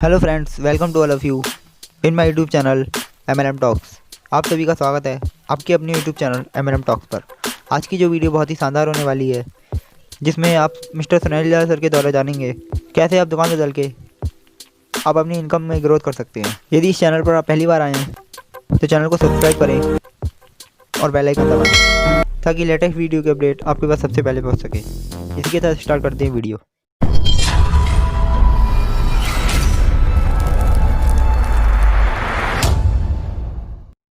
Hello friends, welcome to all of you in my YouTube channel MLM talks. आप सभी का स्वागत है आपके अपने यूट्यूब चैनल MLM टॉक्स पर। आज की जो वीडियो बहुत ही शानदार होने वाली है, जिसमें आप मिस्टर सुनील लाल सर के द्वारा जानेंगे कैसे आप दुकान बदल के आप अपनी इनकम में ग्रोथ कर सकते हैं। यदि इस चैनल पर आप पहली बार आए हैं तो चैनल को सब्सक्राइब करें और बेल आइकन दबाएं ताकि लेटेस्ट वीडियो की अपडेट आपके पास सबसे पहले पहुँच सके। इसी के साथ स्टार्ट करते हैं वीडियो।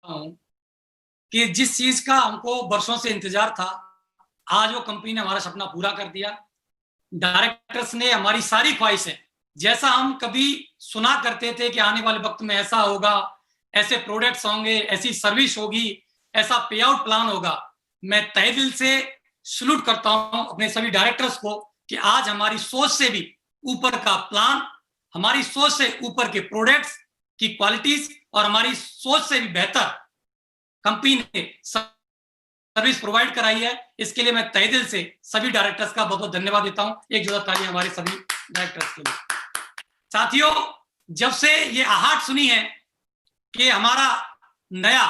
हूं कि जिस चीज का हमको वर्षों से इंतजार था, आज वो कंपनी ने हमारा सपना पूरा कर दिया। डायरेक्टर्स ने हमारी सारी ख्वाहिशें, जैसा हम कभी सुना करते थे कि आने वाले वक्त में ऐसा होगा, ऐसे प्रोडक्ट्स होंगे, ऐसी सर्विस होगी, ऐसा पे आउट प्लान होगा, मैं तहे दिल से सल्यूट करता हूं अपने सभी डायरेक्टर्स को कि आज हमारी सोच से भी ऊपर का प्लान, हमारी सोच से ऊपर के प्रोडक्ट्स की क्वालिटीज और हमारी सोच से भी बेहतर कंपनी ने सर्विस प्रोवाइड कराई है। इसके लिए मैं तहे दिल से सभी डायरेक्टर्स का बहुत बहुत धन्यवाद देता हूं। एक जोरदार ताली हमारे सभी डायरेक्टर्स के लिए। साथियों, जब से ये आहट सुनी है कि हमारा नया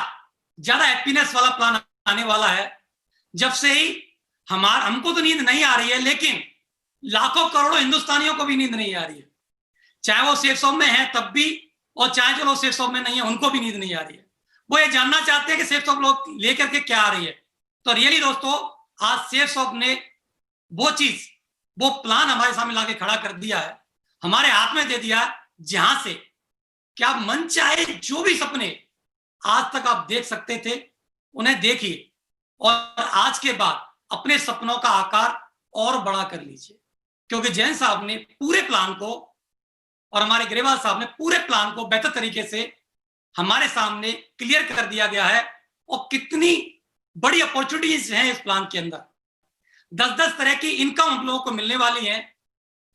ज्यादा हैप्पीनेस वाला प्लान आने वाला है, जब से ही हमको तो नींद नहीं आ रही है, लेकिन लाखों करोड़ों हिंदुस्तानियों को भी नींद नहीं आ रही है। चाहे वो सेफ जोन में है तब भी, और चाहे जो लोग सेफ जोन में नहीं है उनको भी नींद नहीं आ रही है। वो ये जानना चाहते हैं कि सेफ जोन लोग लेकर के क्या आ रही है। तो रियली दोस्तों, आज सेफ जोन ने वो चीज, वो प्लान हमारे सामने लाके खड़ा कर दिया है, हमारे हाथ में दे दिया है, जहां से क्या मन चाहे जो भी सपने आज तक आप देख सकते थे उन्हें देखिए, और आज के बाद अपने सपनों का आकार और बड़ा कर लीजिए, क्योंकि जैन साहब ने पूरे प्लान को और हमारे ग्रेवाल साहब ने पूरे प्लान को बेहतर तरीके से हमारे सामने क्लियर कर दिया गया है। और कितनी बड़ी अपॉर्चुनिटीज हैं इस प्लान के अंदर, 10-10 तरह की इनकम हम लोगों को मिलने वाली है।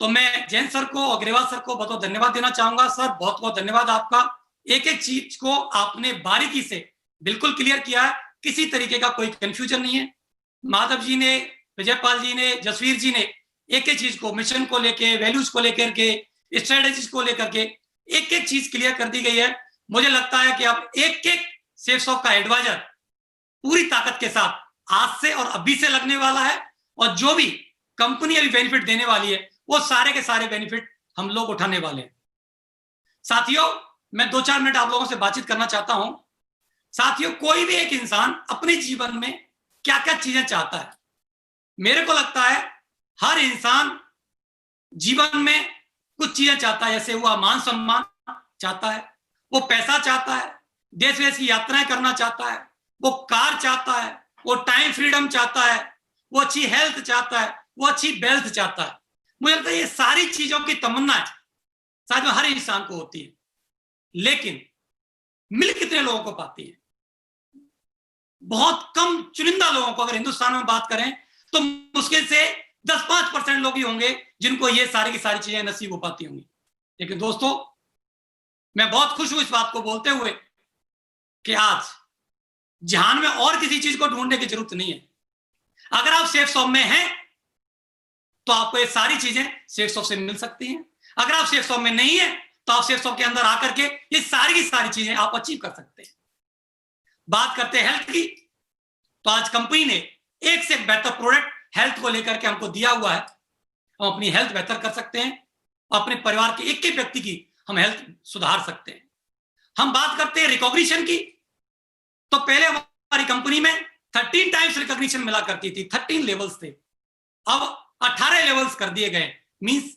तो मैं जैन सर को और ग्रेवाल सर को बहुत बहुत धन्यवाद देना चाहूंगा। सर, बहुत बहुत धन्यवाद आपका। एक एक चीज को आपने बारीकी से बिल्कुल क्लियर किया है, किसी तरीके का कोई कंफ्यूजन नहीं है। माधव जी ने, विजयपाल जी ने, जसवीर जी ने एक एक चीज को, मिशन को लेके, वैल्यूज को लेकर के, स्ट्रेटेजीज को लेकर के एक एक चीज क्लियर कर दी गई है। मुझे लगता है कि अब एक एक सेफ्सॉफ्ट का एडवाइजर पूरी ताकत के साथ आज से और अभी से लगने वाला है, और जो भी कंपनी अभी बेनिफिट देने वाली है वो सारे के सारे बेनिफिट हम लोग उठाने वाले हैं। साथियों, मैं 2-4 मिनट आप लोगों से बातचीत करना चाहता हूं। साथियों, कोई भी एक इंसान अपने जीवन में क्या क्या चीजें चाहता है, मेरे को लगता है हर इंसान जीवन में कुछ चीजें चाहता है। जैसे हुआ मान सम्मान चाहता है, वो पैसा चाहता है, देश विदेश की यात्राएं करना चाहता है, वो कार चाहता है, वो टाइम फ्रीडम चाहता है, वो अच्छी हेल्थ चाहता है, वो अच्छी वेल्थ चाहता है। मुझे लगता है ये सारी चीजों की तमन्ना शायद हर इंसान को होती है, लेकिन मिल कितने लोगों को पाती है? बहुत कम चुनिंदा लोगों को। अगर हिंदुस्तान में बात करें तो मुश्किल से 10-5% लोग ही होंगे जिनको ये सारी की सारी चीजें नसीब हो पाती होंगी। लेकिन दोस्तों, मैं बहुत खुश हूं इस बात को बोलते हुए कि आज जहान में और किसी चीज को ढूंढने की जरूरत नहीं है। अगर आप सेफ जोन में हैं तो आपको ये सारी चीजें सेफ जोन से मिल सकती हैं। अगर आप सेफ जोन में नहीं है तो आप सेफ जोन के अंदर आकर के ये सारी की सारी चीजें आप अचीव कर सकते हैं। बात करते हैं हेल्थ की, तो आज कंपनी ने एक से एक बेहतर प्रोडक्ट हेल्थ को लेकर के हमको दिया हुआ है। हम अपनी हेल्थ बेहतर कर सकते हैं, अपने परिवार के एक एक व्यक्ति की हम हेल्थ सुधार सकते हैं। हम बात करते हैं रिकॉग्निशन की, तो पहले हमारी कंपनी में 13 टाइम्स रिकॉग्निशन मिला करती थी, 13 लेवल्स थे, अब 18 लेवल्स कर दिए गए। मींस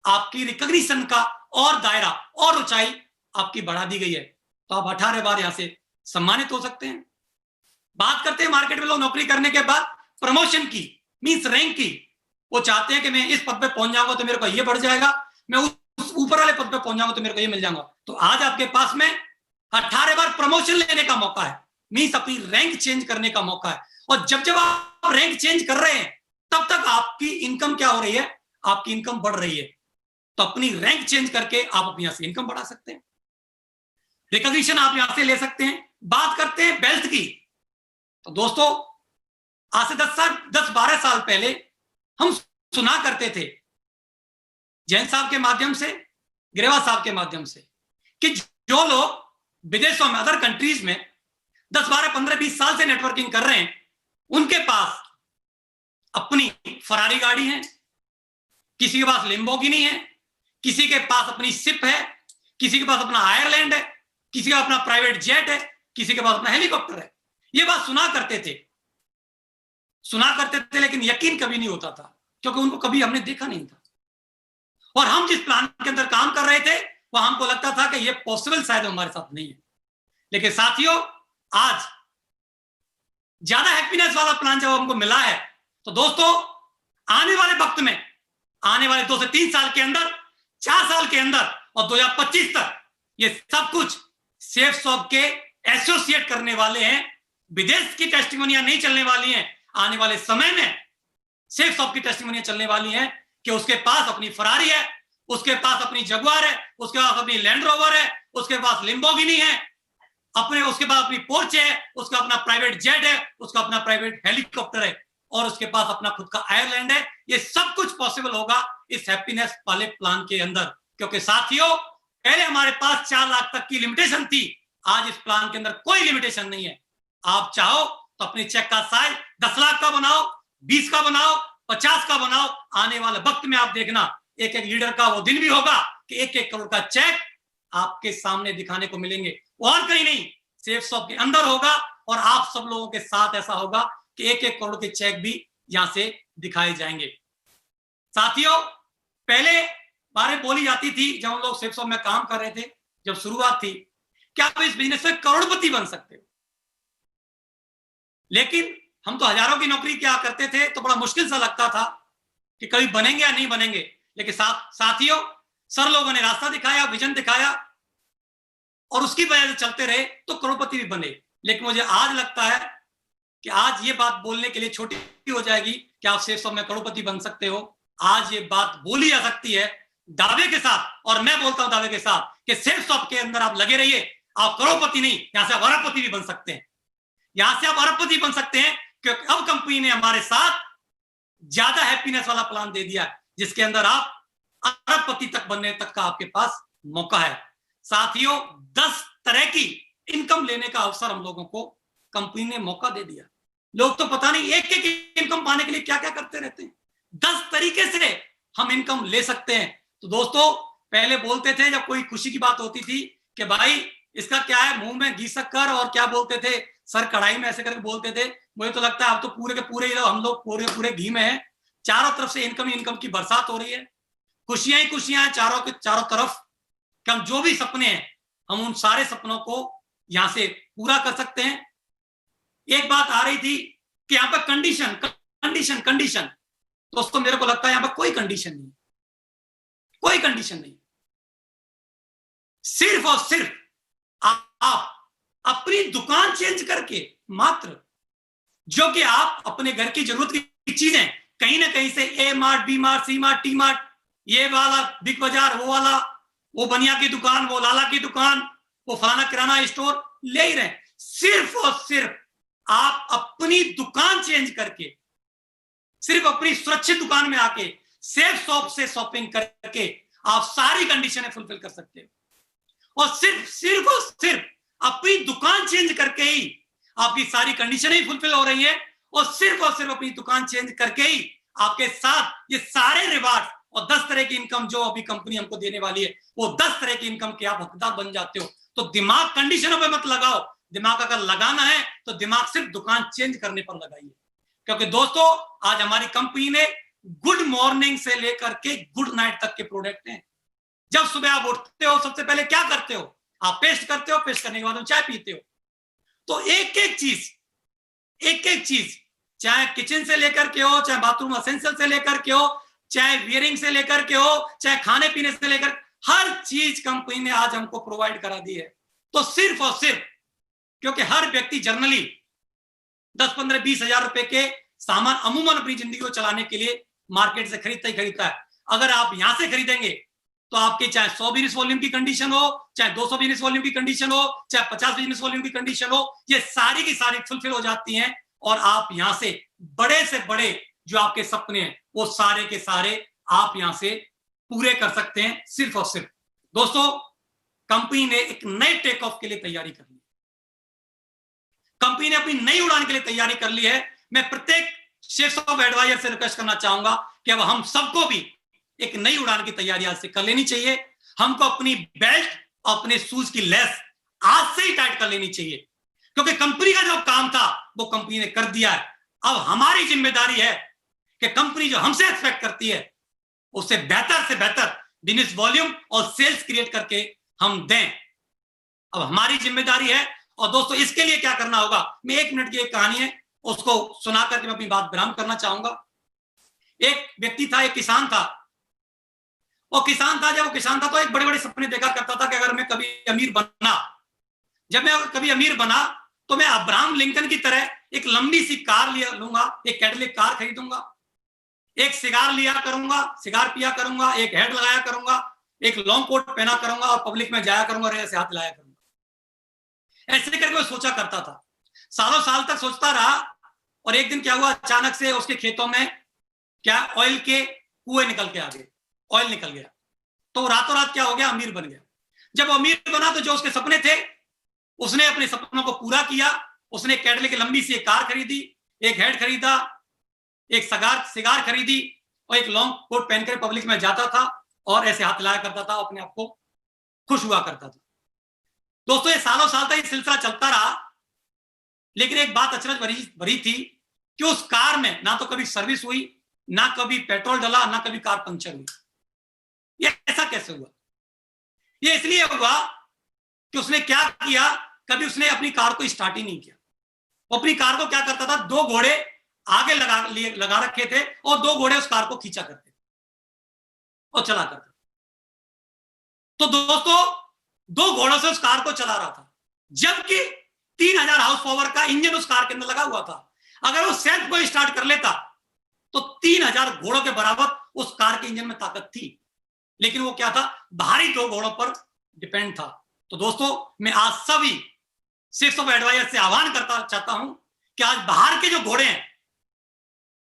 आपकी रिकॉग्निशन का और दायरा और ऊंचाई आपकी बढ़ा दी गई है, तो आप 18 बार यहां से सम्मानित हो सकते हैं। बात करते हैं मार्केट में लोग नौकरी करने के बाद प्रमोशन की, मींस रैंक की। वो चाहते हैं कि मैं इस पद पे पहुंच जाऊंगा तो मेरे को ये बढ़ जाएगा, मैं उस ऊपर वाले पद पे पहुंच जाऊंगा तो मेरे को ये मिल जाऊंगा। तो आज आपके पास में 18 बार प्रमोशन लेने का मौका है, मींस अपनी रैंक चेंज करने का मौका है। और जब जब आप रैंक चेंज कर रहे हैं तब तक आपकी इनकम क्या हो रही है? आपकी इनकम बढ़ रही है। तो अपनी रैंक चेंज करके आप अपनी यहां से इनकम बढ़ा सकते हैं, रिकॉग्निशन आप यहां से ले सकते हैं। बात करते हैं वेल्थ की, तो दोस्तों आज से 10-12 साल पहले हम सुना करते थे जैन साहब के माध्यम से ग्रेवाल साहब के माध्यम से कि जो लोग विदेशों में, अदर कंट्रीज में 10, 12, 15, 20 साल से नेटवर्किंग कर रहे हैं, उनके पास अपनी फरारी गाड़ी है, किसी के पास लिम्बोर्गिनी है, किसी के पास अपनी सिप है, किसी के पास अपना आयरलैंड है, किसी का अपना प्राइवेट जेट है, किसी के पास अपना हेलीकॉप्टर है। ये बात सुना करते थे, लेकिन यकीन कभी नहीं होता था, क्योंकि उनको कभी हमने देखा नहीं था। और हम जिस प्लान के अंदर काम कर रहे थे, वह हमको लगता था कि ये पॉसिबल शायद हमारे साथ नहीं है। लेकिन साथियों, आज ज्यादा हैप्पीनेस वाला प्लान जब हमको मिला है, तो दोस्तों आने वाले वक्त में, आने वाले 2 से 3 साल के अंदर, 4 साल के अंदर और 2025 तक ये सब कुछ सेफसॉफ्ट के एसोसिएट करने वाले हैं। विदेश की टेस्टिमोनियां नहीं चलने वाली हैं। आने वाले समय में सेफसॉफ्ट की टेस्टिमोनियां चलने वाली हैं कि उसके पास अपनी फरारी है, उसके पास अपनी जगुआर है, उसके पास अपनी लैंड रोवर है, उसके पास लिम्बोर्गिनी है, उसके पास अपनी पोर्चे है, उसका अपना प्राइवेट जेट है, उसका अपना प्राइवेट हेलीकॉप्टर है, और उसके पास अपना खुद का आयरलैंड है। ये सब कुछ पॉसिबल होगा इस हैप्पीनेस वाले प्लान के अंदर, क्योंकि साथियों पहले हमारे पास 4 लाख तक की लिमिटेशन थी। आज इस प्लान के अंदर कोई लिमिटेशन नहीं है। आप चाहो तो अपने चेक का साइज 10 लाख का बनाओ, 20 का बनाओ, 50 का बनाओ। आने वाले वक्त में आप देखना, एक एक लीडर का वो दिन भी होगा कि 1-1 करोड़ का चेक आपके सामने दिखाने को मिलेंगे, और कहीं नहीं, सेफसॉफ्ट के अंदर होगा। और आप सब लोगों के साथ ऐसा होगा कि 1-1 करोड़ के चेक भी यहां से दिखाए जाएंगे। साथियों, पहले बातें बोली जाती थी जब हम लोग सेफसॉफ्ट में काम कर रहे थे, जब शुरुआत थी, क्या आप इस बिजनेस में करोड़पति बन सकते हो। लेकिन हम तो हजारों की नौकरी क्या करते थे, तो बड़ा मुश्किल सा लगता था कि कभी बनेंगे या नहीं बनेंगे। लेकिन साथियों, सर लोगों ने रास्ता दिखाया, विजन दिखाया, और उसकी वजह से चलते रहे तो करोड़पति भी बने। लेकिन मुझे आज लगता है कि आज ये बात बोलने के लिए छोटी हो जाएगी कि आप सेफसॉफ्ट में करोड़पति बन सकते हो। आज ये बात बोली जा सकती है दावे के साथ, और मैं बोलता हूं दावे के साथ कि सेफसॉफ्ट के अंदर आप लगे रहिए, आप करोड़पति नहीं, यहां से आप अरबपति भी बन सकते हैं। यहां से आप अरबपति बन सकते हैं, क्योंकि अब कंपनी ने हमारे साथ ज्यादा हैप्पीनेस वाला प्लान दे दिया, जिसके अंदर आप अरबपति तक बनने तक का आपके पास मौका है। साथियों, 10 तरह की इनकम लेने का अवसर हम लोगों को कंपनी ने मौका दे दिया। लोग तो पता नहीं एक एक इनकम पाने के लिए क्या क्या करते रहते हैं। 10 तरीके से हम इनकम ले सकते हैं। तो दोस्तों, पहले बोलते थे जब कोई खुशी की बात होती थी कि भाई इसका क्या है, मुंह में घी शक्कर, और क्या बोलते थे, सर कढ़ाई में, ऐसे करके बोलते थे। मुझे तो लगता है अब तो पूरे के पूरे हम लोग पूरे घी में हैं। चारों तरफ से इनकम की बरसात हो रही है, खुशियां ही खुशियां हैं चारों तरफ। कि हम जो भी सपने हैं, हम उन सारे सपनों को यहां से पूरा कर सकते हैं। एक बात आ रही थी कि यहाँ पर कंडीशन, दोस्तों मेरे को लगता है यहाँ पर कोई कंडीशन नहीं, कोई कंडीशन नहीं। सिर्फ और सिर्फ आप अपनी दुकान चेंज करके, मात्र जो कि आप अपने घर की जरूरत की चीजें कहीं ना कहीं से ए मार्ट, बी मार्ट, सी मार्ट, टी मार्ट, ये वाला बिग बाजार, वो वाला, वो बनिया की दुकान, वो लाला की दुकान, वो फलाना किराना स्टोर ले ही रहे। सिर्फ और सिर्फ आप अपनी दुकान चेंज करके, सिर्फ अपनी सुरक्षित दुकान में आके सेफसॉफ्ट से शॉपिंग करके आप सारी कंडीशनें फुलफिल कर सकते हो। और सिर्फ और सिर्फ अपनी दुकान चेंज करके ही आपकी सारी कंडीशनें ही फुलफिल हो रही है। और सिर्फ अपनी दुकान चेंज करके ही आपके साथ ये सारे रिवार्ड और 10 तरह की इनकम जो अभी कंपनी हमको देने वाली है, वो 10 तरह की इनकम के आप हकदार बन जाते हो। तो दिमाग कंडीशनों पे मत लगाओ। दिमाग अगर लगाना है तो दिमाग सिर्फ दुकान चेंज करने पर लगाइए। क्योंकि दोस्तों, आज हमारी कंपनी ने गुड मॉर्निंग से लेकर के गुड नाइट तक के प्रोडक्ट हैं। जब सुबह आप उठते हो, सबसे पहले क्या करते हो, आप पेस्ट करते हो, पेस्ट करने के बाद चाय पीते हो। तो एक एक चीज, चाहे किचन से लेकर के हो, चाहे बाथरूम एसेंशियल से लेकर के हो, चाहे वियरिंग से लेकर के हो, चाहे खाने पीने से लेकर, हर चीज कंपनी ने आज हमको प्रोवाइड करा दी है। तो सिर्फ और सिर्फ, क्योंकि हर व्यक्ति जर्नली 10, 15, 20 हजार रुपए के सामान अमूमन अपनी जिंदगी को चलाने के लिए मार्केट से खरीदता ही खरीदता है। अगर आप यहां से खरीदेंगे तो आपके चाहे 100 बिजनेस वॉल्यूम की कंडीशन हो, चाहे 200 बिजनेस वॉल्यूम की कंडीशन हो, चाहे 50 बिजनेस वॉल्यूम की कंडीशन हो, ये सारी की सारी फुलफिल हो जाती हैं। और आप यहां से बड़े जो आपके सपने हैं, वो सारे के सारे आप यहां से पूरे कर सकते हैं, सिर्फ और सिर्फ। दोस्तों, कंपनी ने एक नए टेक ऑफ के लिए तैयारी कर ली। कंपनी ने अपनी नई उड़ान के लिए तैयारी कर ली है। मैं प्रत्येक शेफ्स ऑफ एडवाइजर से रिक्वेस्ट करना चाहूंगा कि अब हम सबको भी एक नई उड़ान की तैयारी आज से कर लेनी चाहिए। हमको अपनी बेल्ट और अपने शूज की लेस आज से ही टाइट कर लेनी चाहिए, क्योंकि कंपनी का जो काम था वो कंपनी ने कर दिया है। अब हमारी जिम्मेदारी है कि कंपनी जो हमसे एक्सपेक्ट करती है उससे बेहतर से बेहतर बिजनेस वॉल्यूम और सेल्स क्रिएट करके हम दें। अब हमारी जिम्मेदारी है। और दोस्तों, इसके लिए क्या करना होगा, मैं 1 मिनट की एक कहानी है उसको सुना करके मैं अपनी बात विराम करना चाहूंगा। एक व्यक्ति था, एक किसान था। वो किसान था, जब वो किसान था तो एक बड़े बड़े सपने देखा करता था कि अगर मैं कभी अमीर बना, जब मैं कभी अमीर बना तो मैं अब्राहम लिंकन की तरह एक लंबी सी कार लिया लूंगा, एक कैडिलैक कार खरीदूंगा, एक सिगार लिया करूंगा, सिगार पिया करूंगा, एक हेड लगाया करूंगा, एक लॉन्ग कोट पहना करूंगा और पब्लिक में जाया करूंगा और ऐसे हाथ लाया करूंगा। ऐसे करके वो सोचा करता था। सालों साल तक सोचता रहा और एक दिन क्या हुआ, अचानक से उसके खेतों में क्या ऑयल के कुएं निकल के आ गए, ऑयल निकल गया। तो रातों रात क्या हो गया, अमीर बन गया। जब अमीर बना तो जो उसके सपने थे उसने अपने सपनों को पूरा किया। उसने कैडिलैक की लंबी सी एक कार खरीदी, एक हेड खरीदा, एक सिगार खरीदी और एक लॉन्ग कोट पहनकर पब्लिक में जाता था और ऐसे हाथ लाया करता था, अपने आप को खुश हुआ करता था। दोस्तों, ये सालों साल तक ये सिलसिला चलता रहा, लेकिन एक बात अचरज भरी थी कि उस कार में ना तो कभी सर्विस हुई, ना कभी पेट्रोल डला, ना कभी कार पंक्चर हुई। ये ऐसा कैसे हुआ? ये इसलिए हुआ कि उसने क्या किया, कभी उसने अपनी कार को स्टार्ट ही नहीं किया। वो अपनी कार को क्या करता था, 2 घोड़े आगे लगा रखे थे और 2 घोड़े उस कार को खींचा करते और चला करते। तो दोस्तों, 2 घोड़ों से उस कार को चला रहा था, जबकि 3000 हाउस पावर का इंजन उस कार के अंदर लगा हुआ था। अगर वो सेल्फ को स्टार्ट कर लेता तो 3000 घोड़ों के बराबर उस कार के इंजन में ताकत थी, लेकिन वो क्या था, भारी 2 घोड़ों पर डिपेंड था। तो दोस्तों, मैं आज सभी शेफ्स ऑफ एडवाइजर से आह्वान करता चाहता हूं कि आज बाहर के जो घोड़े हैं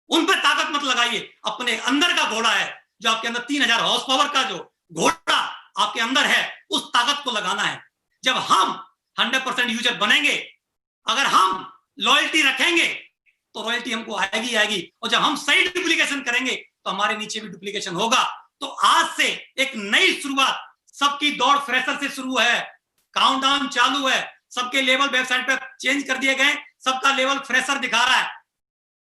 उन पर ताकत मत लगाइए। अपने अंदर का घोड़ा है जो आपके अंदर 3000 हॉर्स पावर का जो घोड़ा आपके अंदर है, उस ताकत को लगाना है। जब हम 100% यूजर बनेंगे, अगर हम लॉयल्टी रखेंगे तो रॉयल्टी हमको आएगी आएगी, और जब हम सही डुप्लीकेशन करेंगे तो हमारे नीचे भी डुप्लीकेशन होगा। तो आज से एक नई शुरुआत, सबकी दौड़ फ्रेशर से शुरू है, काउंटडाउन चालू है, सबके लेवल वेबसाइट पर चेंज कर दिए गए, सबका लेवल फ्रेशर दिखा रहा है,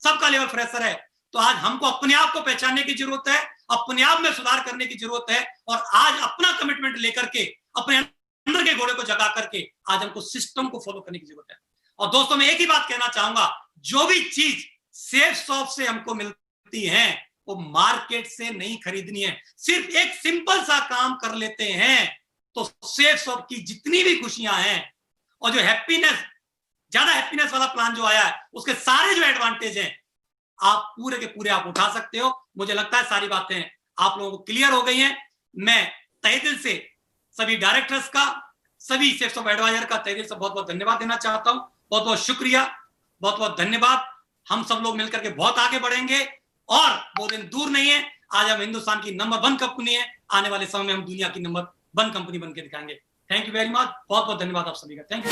सबका लेवल फ्रेशर है। तो आज हमको अपने आप को पहचानने की जरूरत है, अपने आप में सुधार करने की जरूरत है, और आज अपना कमिटमेंट लेकर के अपने अंदर के घोड़े को जगा करके आज हमको सिस्टम को फॉलो करने की जरूरत है। और दोस्तों, मैं एक ही बात कहना चाहूंगा, जो भी चीज सेफ शॉप से हमको मिलती है वो मार्केट से नहीं खरीदनी है। सिर्फ एक सिंपल सा काम कर लेते हैं तो सेफ शॉप की जितनी भी खुशियां हैं और जो हैप्पीनेस, ज्यादा हैप्पीनेस वाला प्लान जो आया है, उसके सारे जो एडवांटेज हैं आप पूरे के पूरे आप उठा सकते हो। मुझे लगता है सारी बातें आप लोगों को क्लियर हो गई हैं। मैं तहे दिल से सभी डायरेक्टर्स का, सभी शेफ्स ऑफ एडवाइजर का तहे दिल से बहुत बहुत धन्यवाद देना चाहता हूं। बहुत बहुत शुक्रिया, बहुत बहुत धन्यवाद। हम सब लोग मिलकर के बहुत आगे बढ़ेंगे और वो दिन दूर नहीं है। आज हम हिंदुस्तान की नंबर 1 कंपनी है, आने वाले समय में हम दुनिया की नंबर 1 कंपनी बन के दिखाएंगे। थैंक यू वेरी मच, बहुत बहुत धन्यवाद आप सभी का। Thank you.